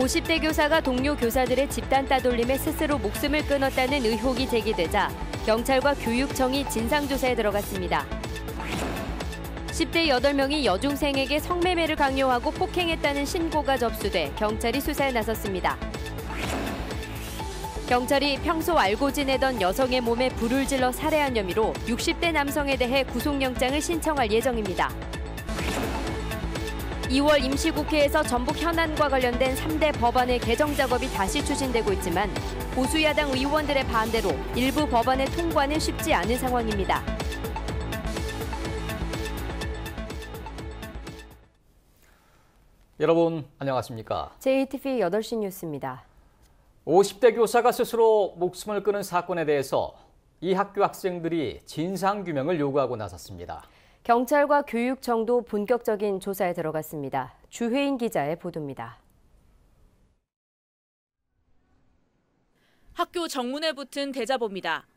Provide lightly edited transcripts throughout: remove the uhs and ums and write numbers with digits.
50대 교사가 동료 교사들의 집단 따돌림에 스스로 목숨을 끊었다는 의혹이 제기되자 경찰과 교육청이 진상조사에 들어갔습니다. 10대 8명이 여중생에게 성매매를 강요하고 폭행했다는 신고가 접수돼 경찰이 수사에 나섰습니다. 경찰이 평소 알고 지내던 여성의 몸에 불을 질러 살해한 혐의로 60대 남성에 대해 구속영장을 신청할 예정입니다. 2월 임시국회에서 전북 현안과 관련된 3대 법안의 개정 작업이 다시 추진되고 있지만 보수야당 의원들의 반대로 일부 법안의 통과는 쉽지 않은 상황입니다. 여러분 안녕하십니까? JTV 8시 뉴스입니다. 50대 교사가 스스로 목숨을 끊은 사건에 대해서 이 학교 학생들이 진상규명을 요구하고 나섰습니다. 경찰과 교육청도 본격적인 조사에 들어갔습니다. 주혜인 기자의 보도입니다. 학교 정문에 붙은 대자보입니다.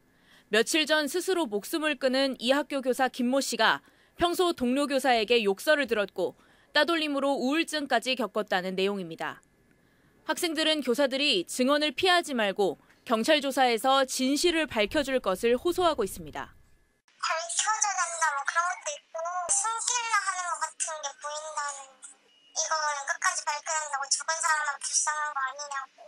며칠 전 스스로 목숨을 끊은 이 학교 교사 김모 씨가 평소 동료 교사에게 욕설을 들었고 따돌림으로 우울증까지 겪었다는 내용입니다. 학생들은 교사들이 증언을 피하지 말고 경찰 조사에서 진실을 밝혀줄 것을 호소하고 있습니다. 밝혀줘야 된다 뭐 그런 것도 있고 숨기려 하는 것 같은 게 보인다는 이거는 끝까지 밝혀야 된다고 죽은 사람만 불쌍한 거 아니냐고.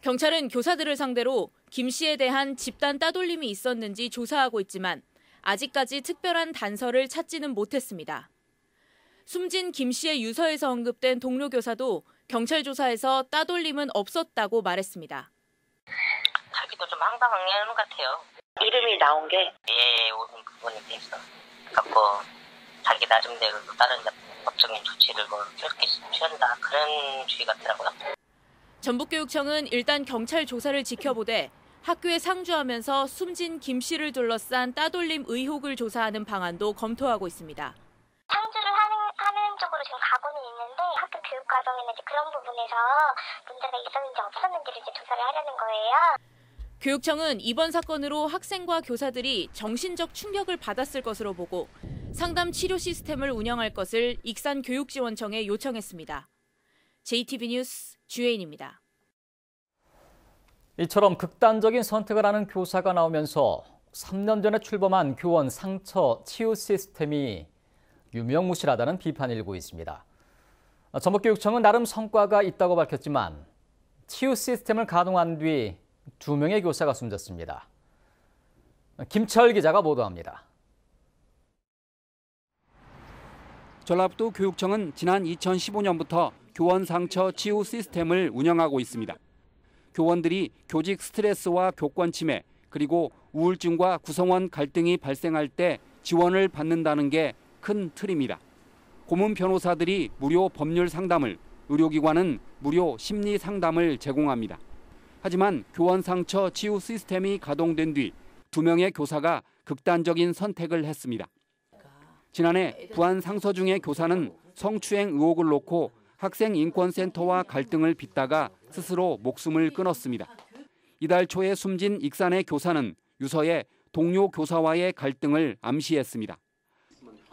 경찰은 교사들을 상대로 김 씨에 대한 집단 따돌림이 있었는지 조사하고 있지만 아직까지 특별한 단서를 찾지는 못했습니다. 숨진 김 씨의 유서에서 언급된 동료 교사도 경찰 조사에서 따돌림은 없었다고 말했습니다. 자기도 좀 황당한 것 같아요. 이름이 나온 게? 예, 오는 부분에 대해서. 갖고 자기 나름대로 다른 법적인 조치를 뭐 이렇게 취한다 그런 주의 같더라고요. 전북교육청은 일단 경찰 조사를 지켜보되 학교에 상주하면서 숨진 김 씨를 둘러싼 따돌림 의혹을 조사하는 방안도 검토하고 있습니다. 상주를 하는 쪽으로 지금 가고는 있는데 학교 교육 과정이나 이제 그런 부분에서 문제가 있었는지 없었는지를 이제 조사를 하려는 거예요. 교육청은 이번 사건으로 학생과 교사들이 정신적 충격을 받았을 것으로 보고 상담 치료 시스템을 운영할 것을 익산교육지원청에 요청했습니다. JTV 뉴스 주혜인입니다. 이처럼 극단적인 선택을 하는 교사가 나오면서 3년 전에 출범한 교원 상처 치유 시스템이 유명무실하다는 비판이 일고 있습니다. 전북교육청은 나름 성과가 있다고 밝혔지만 치유 시스템을 가동한 뒤 2명의 교사가 숨졌습니다. 김철 기자가 보도합니다. 전라북도 교육청은 지난 2015년부터 교원 상처 치유 시스템을 운영하고 있습니다. 교원들이 교직 스트레스와 교권 침해, 그리고 우울증과 구성원 갈등이 발생할 때 지원을 받는다는 게 큰 틀입니다. 고문 변호사들이 무료 법률 상담을, 의료기관은 무료 심리 상담을 제공합니다. 하지만 교원 상처 치유 시스템이 가동된 뒤 2명의 교사가 극단적인 선택을 했습니다. 지난해 부안 상서중의 교사는 성추행 의혹을 놓고 학생인권센터와 갈등을 빚다가 스스로 목숨을 끊었습니다. 이달 초에 숨진 익산의 교사는 유서에 동료 교사와의 갈등을 암시했습니다.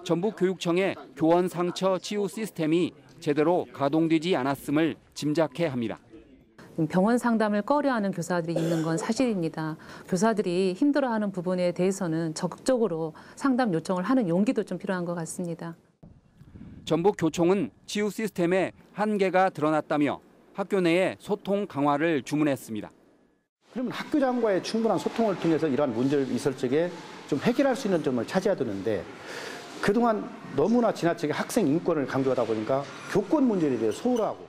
전북교육청의 교원 상처 치유 시스템이 제대로 가동되지 않았음을 짐작해 합니다. 병원 상담을 꺼려하는 교사들이 있는 건 사실입니다. 교사들이 힘들어하는 부분에 대해서는 적극적으로 상담 요청을 하는 용기도 좀 필요한 것 같습니다. 전북교총은 치유 시스템에 한계가 드러났다며 학교 내에 소통 강화를 주문했습니다. 그러면 학교장과의 충분한 소통을 통해서 이러한 문제를 있을 적에 좀 해결할 수 있는 점을 찾아야 되는데 그동안 너무나 지나치게 학생 인권을 강조하다 보니까 교권 문제에 대해 소홀하고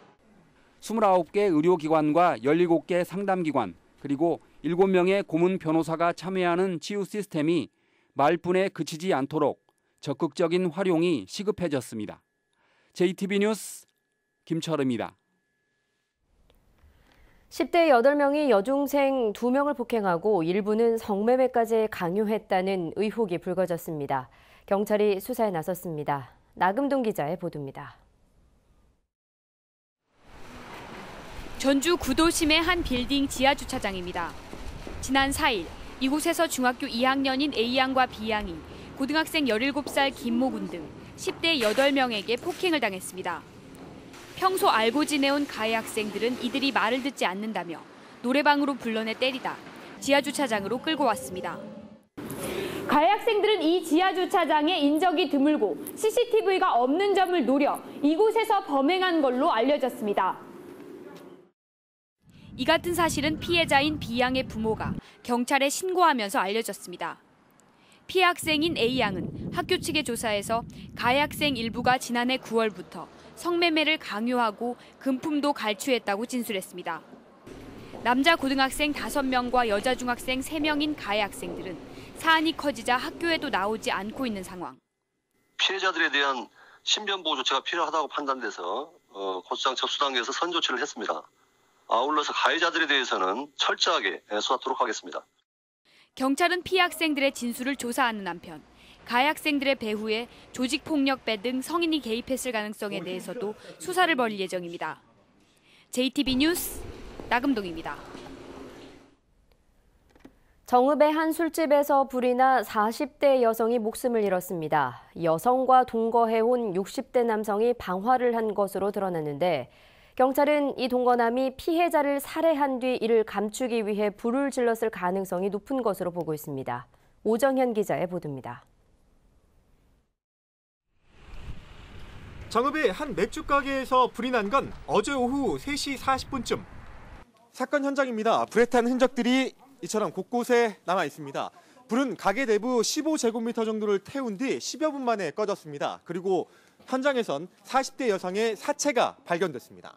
29개 의료기관과 17개 상담기관 그리고 7명의 고문 변호사가 참여하는 치유 시스템이 말뿐에 그치지 않도록 적극적인 활용이 시급해졌습니다. JTB 뉴스 김철음입니다. 10대 8명이 여중생 2명을 폭행하고 일부는 성매매까지 강요했다는 의혹이 불거졌습니다. 경찰이 수사에 나섰습니다. 나금동 기자의 보도입니다. 전주 구도심의 한 빌딩 지하주차장입니다. 지난 4일 이곳에서 중학교 2학년인 A양과 B양이 고등학생 17살 김모 군 등 10대 8명에게 폭행을 당했습니다. 평소 알고 지내온 가해 학생들은 이들이 말을 듣지 않는다며 노래방으로 불러내 때리다 지하주차장으로 끌고 왔습니다. 가해 학생들은 이 지하주차장에 인적이 드물고 CCTV가 없는 점을 노려 이곳에서 범행한 걸로 알려졌습니다. 이 같은 사실은 피해자인 B양의 부모가 경찰에 신고하면서 알려졌습니다. 피해 학생인 A양은 학교 측의 조사에서 가해 학생 일부가 지난해 9월부터 성매매를 강요하고 금품도 갈취했다고 진술했습니다. 남자 고등학생 5명과 여자 중학생 3명인 가해 학생들은 사안이 커지자 학교에도 나오지 않고 있는 상황. 피해자들에 대한 신변보호 조치가 필요하다고 판단돼서 고소장 접수 단계에서 선조치를 했습니다. 아울러서 가해자들에 대해서는 철저하게 수사하도록 하겠습니다. 경찰은 피해 학생들의 진술을 조사하는 한편 가해 학생들의 배후에 조직폭력배 등 성인이 개입했을 가능성에 대해서도 수사를 벌일 예정입니다. JTB 뉴스 나금동입니다. 정읍의 한 술집에서 불이 나 40대 여성이 목숨을 잃었습니다. 여성과 동거해온 60대 남성이 방화를 한 것으로 드러났는데 경찰은 이 동거남이 피해자를 살해한 뒤 이를 감추기 위해 불을 질렀을 가능성이 높은 것으로 보고 있습니다. 오정현 기자의 보도입니다. 정읍의 한 맥주 가게에서 불이 난 건 어제 오후 3시 40분쯤. 사건 현장입니다. 불에 탄 흔적들이 이처럼 곳곳에 남아 있습니다. 불은 가게 내부 15제곱미터 정도를 태운 뒤 10여 분 만에 꺼졌습니다. 그리고 현장에선 40대 여성의 사체가 발견됐습니다.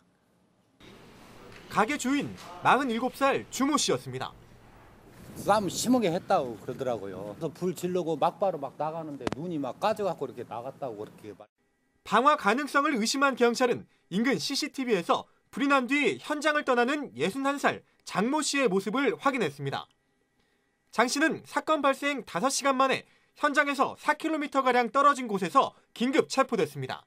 가게 주인 47살 주모 씨였습니다. 싸움 심하게 했다고 그러더라고요. 그래서 불 지르고 막바로 막 나가는데 눈이 막 까져갖고 이렇게 나갔다고 그렇게. 방화 가능성을 의심한 경찰은 인근 CCTV에서 불이 난 뒤 현장을 떠나는 61살 장모 씨의 모습을 확인했습니다. 장 씨는 사건 발생 5시간 만에 현장에서 4km가량 떨어진 곳에서 긴급 체포됐습니다.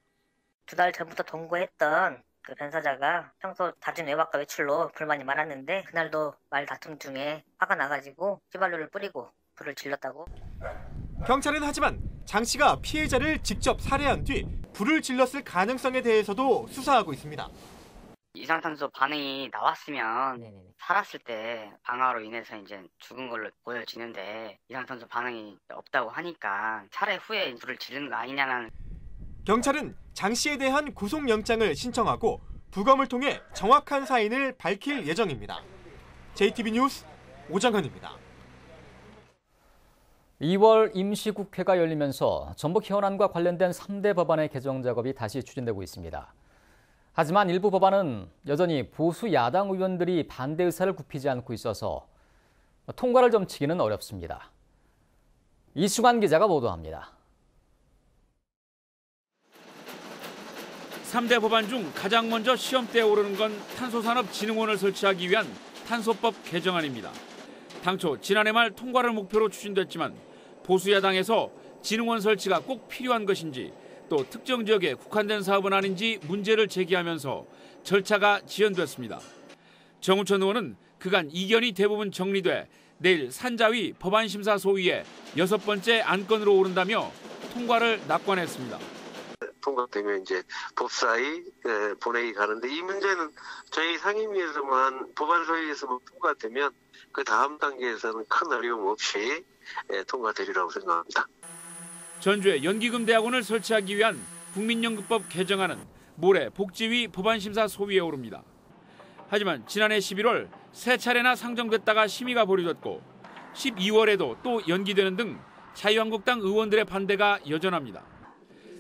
2달 전부터 동거했던 그 변사자가 평소 잦은 외박과 외출로 불만이 많았는데 그날도 말 다툼 중에 화가 나가지고 휘발유를 뿌리고 불을 질렀다고. 경찰은 하지만 장 씨가 피해자를 직접 살해한 뒤 불을 질렀을 가능성에 대해서도 수사하고 있습니다. 이산탄소 반응이 나왔으면 살았을 때 방화로 인해서 이제 죽은 걸로 보여지는데 이산탄소 반응이 없다고 하니까 살해 후에 불을 지른 거 아니냐는. 경찰은 장 씨에 대한 구속영장을 신청하고 부검을 통해 정확한 사인을 밝힐 예정입니다. JTB 뉴스 오정현입니다. 2월 임시국회가 열리면서 전북 현안과 관련된 3대 법안의 개정 작업이 다시 추진되고 있습니다. 하지만 일부 법안은 여전히 보수 야당 의원들이 반대 의사를 굽히지 않고 있어서 통과를 점치기는 어렵습니다. 이승환 기자가 보도합니다. 3대 법안 중 가장 먼저 시험대에 오르는 건 탄소산업진흥원을 설치하기 위한 탄소법 개정안입니다. 당초 지난해 말 통과를 목표로 추진됐지만 보수 야당에서 진흥원 설치가 꼭 필요한 것인지 또 특정 지역에 국한된 사업은 아닌지 문제를 제기하면서 절차가 지연됐습니다. 정우천 의원은 그간 이견이 대부분 정리돼 내일 산자위 법안심사소위에 6번째 안건으로 오른다며 통과를 낙관했습니다. 통과되면 이제 법사위 본회의 가는데 이 문제는 저희 상임위에서만 법안소위에서만 통과되면 그 다음 단계에서는 큰 어려움 없이 통과되리라고 생각합니다. 전주에 연기금대학원을 설치하기 위한 국민연금법 개정안은 모레 복지위 법안심사소위에 오릅니다. 하지만 지난해 11월 3차례나 상정됐다가 심의가 보류됐고 12월에도 또 연기되는 등 자유한국당 의원들의 반대가 여전합니다.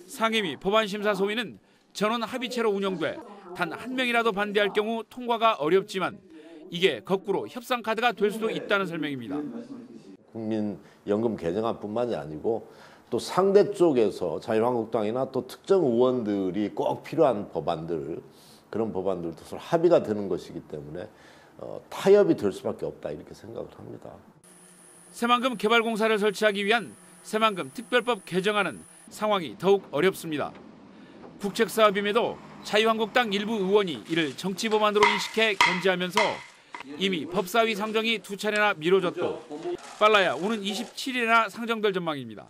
상임위 법안심사소위는 전원 합의체로 운영돼 단 한 명이라도 반대할 경우 통과가 어렵지만 이게 거꾸로 협상 카드가 될 수도 있다는 설명입니다. 국민연금 개정안뿐만이 아니고 또 상대 쪽에서 자유한국당이나 또 특정 의원들이 꼭 필요한 법안들, 그런 법안들도 서로 합의가 되는 것이기 때문에 타협이 될 수밖에 없다 이렇게 생각을 합니다. 새만금 개발공사를 설치하기 위한 새만금 특별법 개정안은 상황이 더욱 어렵습니다. 국책사업임에도 자유한국당 일부 의원이 이를 정치법안으로 인식해 견제하면서 이미 법사위 상정이 2차례나 미뤄졌고 빨라야 오는 27일에나 상정될 전망입니다.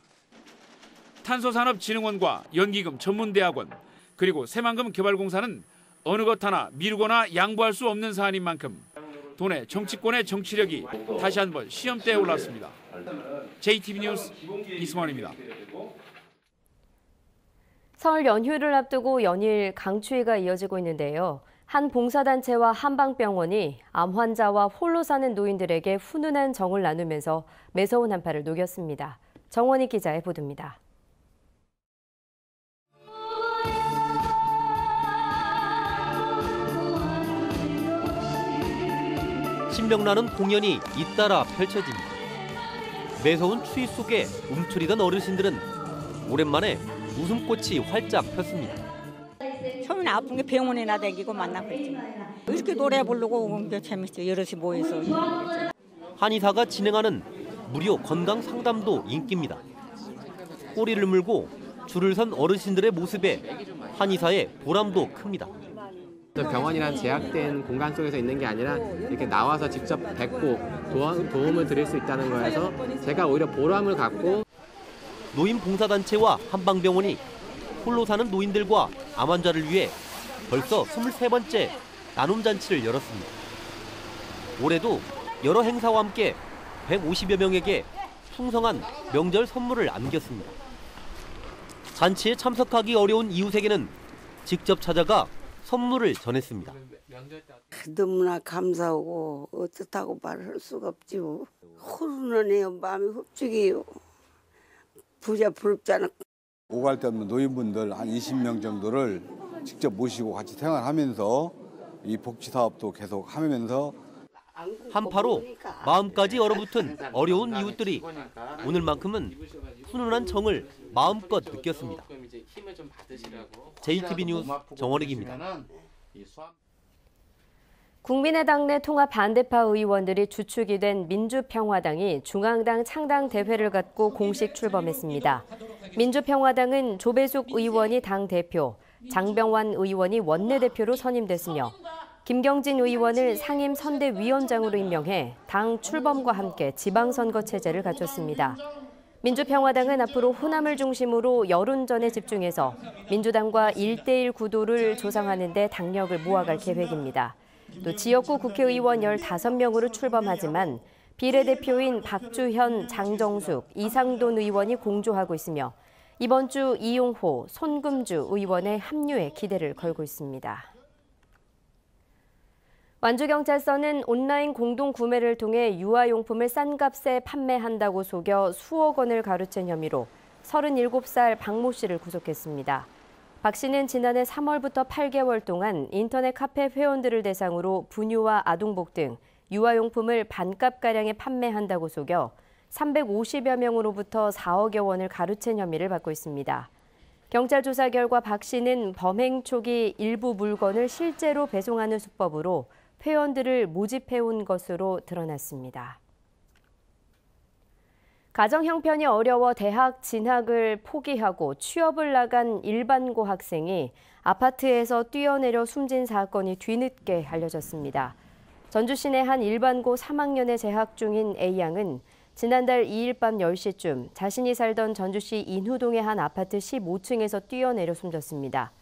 탄소산업진흥원과 연기금 전문대학원 그리고 새만금 개발공사는 어느 것 하나 미루거나 양보할 수 없는 사안인 만큼 도내 정치권의 정치력이 다시 한번 시험대에 올랐습니다. JTB 뉴스 이승원입니다. 설 연휴를 앞두고 연일 강추위가 이어지고 있는데요. 한 봉사단체와 한방병원이 암 환자와 홀로 사는 노인들에게 훈훈한 정을 나누면서 매서운 한파를 녹였습니다. 정원희 기자의 보도입니다. 신명나는 공연이 잇따라 펼쳐집니다. 매서운 추위 속에 움츠리던 어르신들은 오랜만에 웃음꽃이 활짝 폈습니다. 처음에 아픈 게 병원이나 다니고 만나고 있지. 이렇게 노래 부르고 오는 게 재밌어요. 여럿이 모여서. 한의사가 진행하는 무료 건강 상담도 인기입니다. 꼬리를 물고 줄을 선 어르신들의 모습에 한의사의 보람도 큽니다. 병원이란 제약된 공간 속에서 있는 게 아니라 이렇게 나와서 직접 뵙고 도움을 드릴 수 있다는 거에서 제가 오히려 보람을 갖고. 노인 봉사단체와 한방병원이 홀로 사는 노인들과 암 환자를 위해 벌써 23번째 나눔잔치를 열었습니다. 올해도 여러 행사와 함께 150여 명에게 풍성한 명절 선물을 안겼습니다. 잔치에 참석하기 어려운 이웃에게는 직접 찾아가 선물을 전했습니다. 너무나 감사하고 어떻다고 말할 수가 없지요. 호르는해요. 마음이 흡죽이요. 부자 부럽잖아. 오갈 데 없는 노인분들 한 20명 정도를 직접 모시고 같이 생활하면서 이 복지 사업도 계속 하면서 한파로 마음까지 얼어붙은 어려운 이웃들이 오늘만큼은 훈훈한 정을 마음껏 느꼈습니다. JTB 뉴스 정원익입니다. 국민의당 내 통합 반대파 의원들이 주축이 된 민주평화당이 중앙당 창당 대회를 갖고 공식 출범했습니다. 민주평화당은 조배숙 의원이 당대표, 장병완 의원이 원내대표로 선임됐으며 김경진 의원을 상임선대위원장으로 임명해 당 출범과 함께 지방선거 체제를 갖췄습니다. 민주평화당은 앞으로 호남을 중심으로 여론전에 집중해서 민주당과 1대1 구도를 조성하는 데 당력을 모아갈 계획입니다. 또 지역구 국회의원 15명으로 출범하지만 비례대표인 박주현, 장정숙, 이상돈 의원이 공조하고 있으며 이번 주 이용호, 손금주 의원의 합류에 기대를 걸고 있습니다. 완주경찰서는 온라인 공동구매를 통해 유아용품을 싼 값에 판매한다고 속여 수억 원을 가로챈 혐의로 37살 박모 씨를 구속했습니다. 박 씨는 지난해 3월부터 8개월 동안 인터넷 카페 회원들을 대상으로 분유와 아동복 등 유아용품을 반값가량에 판매한다고 속여 350여 명으로부터 4억여 원을 가로챈 혐의를 받고 있습니다. 경찰 조사 결과 박 씨는 범행 초기 일부 물건을 실제로 배송하는 수법으로 회원들을 모집해온 것으로 드러났습니다. 가정 형편이 어려워 대학 진학을 포기하고 취업을 나간 일반고 학생이 아파트에서 뛰어내려 숨진 사건이 뒤늦게 알려졌습니다. 전주 시내 한 일반고 3학년에 재학 중인 A양은 지난달 2일 밤 10시쯤 자신이 살던 전주시 인후동의 한 아파트 15층에서 뛰어내려 숨졌습니다.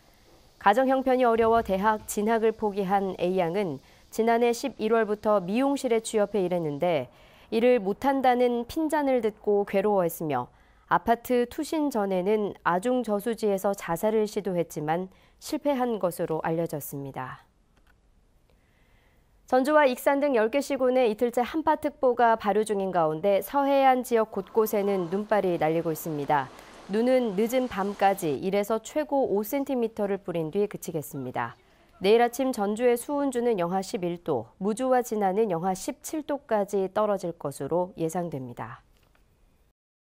가정 형편이 어려워 대학 진학을 포기한 A양은 지난해 11월부터 미용실에 취업해 일했는데 이를 못한다는 핀잔을 듣고 괴로워했으며 아파트 투신 전에는 아중저수지에서 자살을 시도했지만 실패한 것으로 알려졌습니다. 전주와 익산 등 10개 시군에 이틀째 한파특보가 발효 중인 가운데 서해안 지역 곳곳에는 눈발이 날리고 있습니다. 눈은 늦은 밤까지 1에서 최고 5cm를 뿌린 뒤 그치겠습니다. 내일 아침 전주의 수운주는 영하 11도, 무주와 진안은 영하 17도까지 떨어질 것으로 예상됩니다.